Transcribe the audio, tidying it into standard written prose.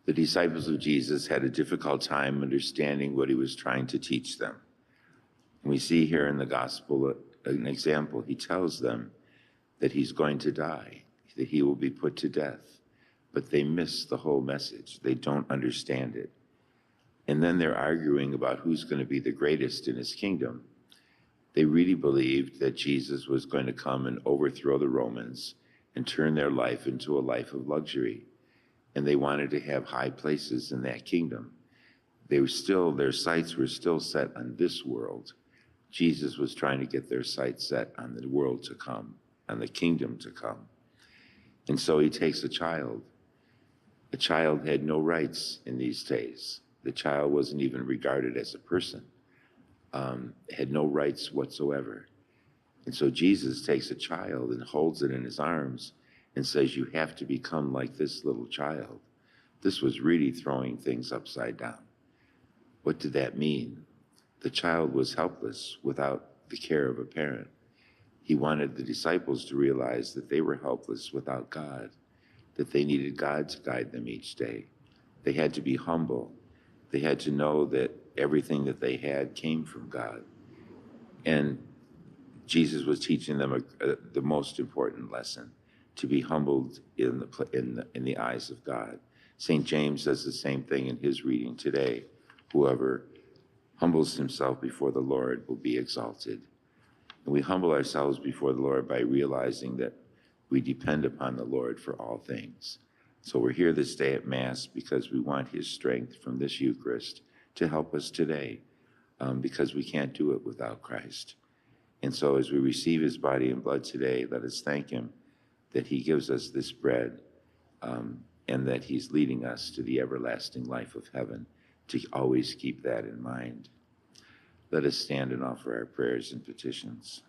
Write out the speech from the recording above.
The disciples of Jesus had a difficult time understanding what he was trying to teach them. We see here in the gospel an example. He tells them that he's going to die, that he will be put to death, but they miss the whole message. They don't understand it. And then they're arguing about who's going to be the greatest in his kingdom. They really believed that Jesus was going to come and overthrow the Romans and turn their life into a life of luxury. And they wanted to have high places in that kingdom. Their sights were still set on this world. Jesus was trying to get their sights set on the world to come, on the kingdom to come. And so he takes a child. A child had no rights in these days. The child wasn't even regarded as a person, had no rights whatsoever. And so Jesus takes a child and holds it in his arms and says, you have to become like this little child. This was really throwing things upside down. What did that mean? The child was helpless without the care of a parent. He wanted the disciples to realize that they were helpless without God, that they needed God to guide them each day. They had to be humble. They had to know that everything that they had came from God. And Jesus was teaching them the most important lesson, to be humbled in the eyes of God. St. James says the same thing in his reading today. Whoever humbles himself before the Lord will be exalted. And we humble ourselves before the Lord by realizing that we depend upon the Lord for all things. So we're here this day at Mass because we want his strength from this Eucharist to help us today, because we can't do it without Christ. And so as we receive his body and blood today, let us thank him that he gives us this bread, and that he's leading us to the everlasting life of heaven, to always keep that in mind. Let us stand and offer our prayers and petitions.